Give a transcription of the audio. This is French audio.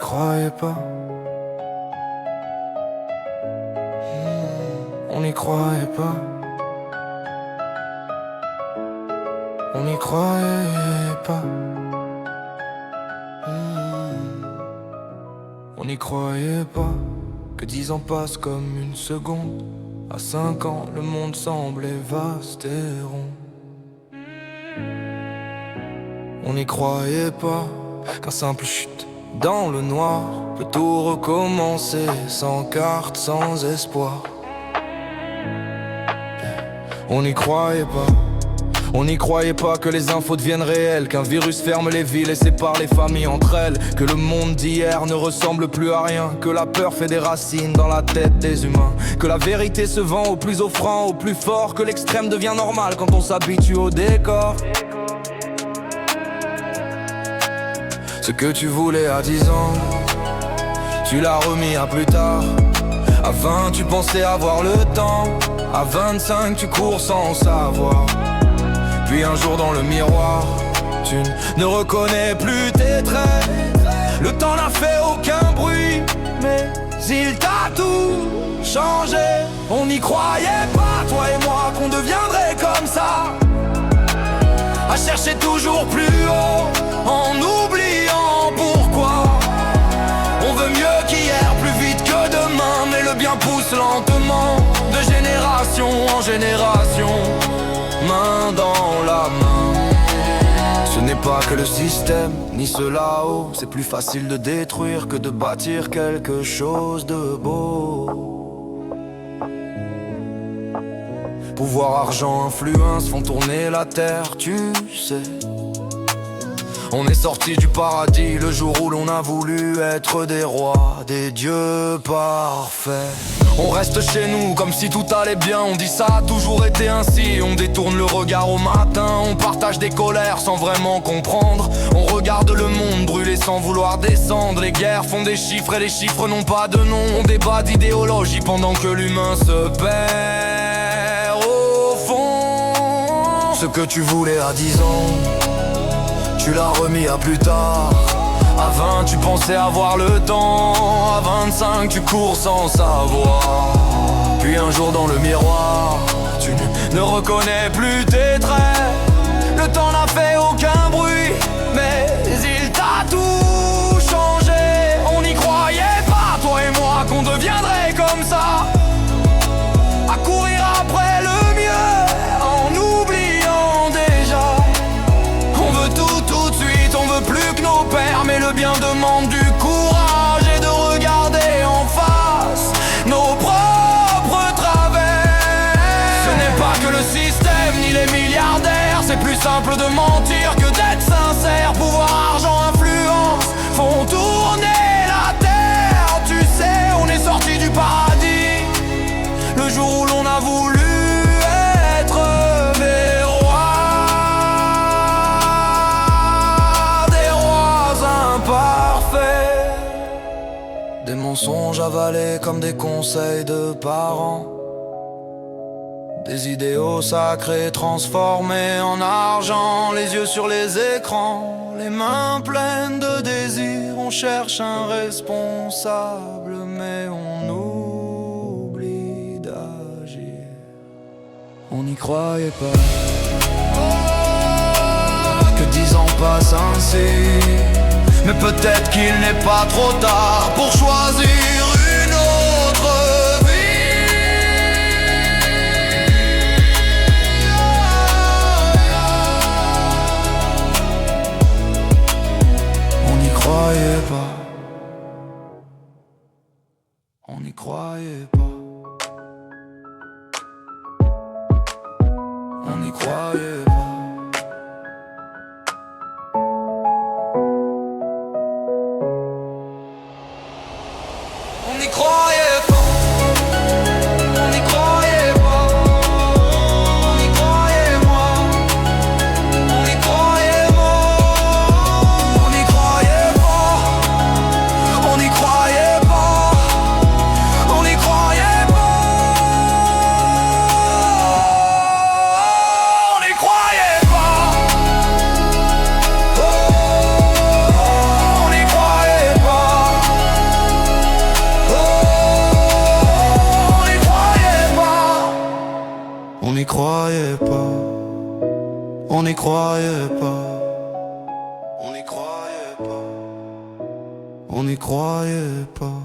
croyait pas. On n'y croyait pas. On n'y croyait pas. On n'y croyait pas que 10 ans passent comme une seconde. À 5 ans, le monde semblait vaste et rond. On n'y croyait pas qu'un simple chute dans le noir peut tout recommencer, sans carte, sans espoir. On n'y croyait pas. On n'y croyait pas que les infos deviennent réelles, qu'un virus ferme les villes et sépare les familles entre elles, que le monde d'hier ne ressemble plus à rien, que la peur fait des racines dans la tête des humains, que la vérité se vend au plus offrant, au plus fort, que l'extrême devient normal quand on s'habitue au décor. Ce que tu voulais à 10 ans, tu l'as remis à plus tard. À 20 tu pensais avoir le temps, à 25 tu cours sans savoir. Puis un jour dans le miroir, tu ne reconnais plus tes traits. Le temps n'a fait aucun bruit, mais il t'a tout changé. On n'y croyait pas, toi et moi, qu'on deviendrait comme ça, à chercher toujours plus haut, en oubliant pourquoi. On veut mieux qu'hier, plus vite que demain, mais le bien pousse lentement, de génération en génération, main dans la main. Ce n'est pas que le système, ni ceux là-haut. C'est plus facile de détruire que de bâtir quelque chose de beau. Pouvoir, argent, influence font tourner la terre, tu sais. On est sorti du paradis le jour où l'on a voulu être des rois, des dieux parfaits. On reste chez nous comme si tout allait bien, on dit ça a toujours été ainsi. On détourne le regard au matin, on partage des colères sans vraiment comprendre. On regarde le monde brûler sans vouloir descendre. Les guerres font des chiffres et les chiffres n'ont pas de nom. On débat d'idéologie pendant que l'humain se perd au fond. Ce que tu voulais à 10 ans, tu l'as remis à plus tard. À 20 tu pensais avoir le temps, à 25 tu cours sans savoir. Puis un jour dans le miroir, tu ne reconnais plus tes traits. Le temps n'a fait aucun bruit, mais il t'a tout changé. On n'y croyait pas, toi et moi, qu'on deviendrait comme ça, à courir après le mieux, en oubliant déjà. On veut tout de suite, on veut plus que nos pères, mais le bien demande du courage et de regarder en face nos propres travers. Ce n'est pas que le système ni les milliardaires, c'est plus simple de mentir que d'être sincère. Pouvoir, argent, influence font tourner la terre. Tu sais, on est sorti du paradis le jour où l'on a voulu être des rois, des rois imparfaits. Des mensonges avalés comme des conseils de parents, des idéaux sacrés transformés en argent. Les yeux sur les écrans, les mains pleines de désirs. On cherche un responsable, mais on oublie d'agir. On n'y croyait pas que 10 ans passent ainsi, mais peut-être qu'il n'est pas trop tard pour choisir une autre vie. On n'y croyait pas. On n'y croyait pas. On n'y croyait pas. On n'y croyait pas, on n'y croyait pas, on n'y croyait pas, on n'y croyait pas.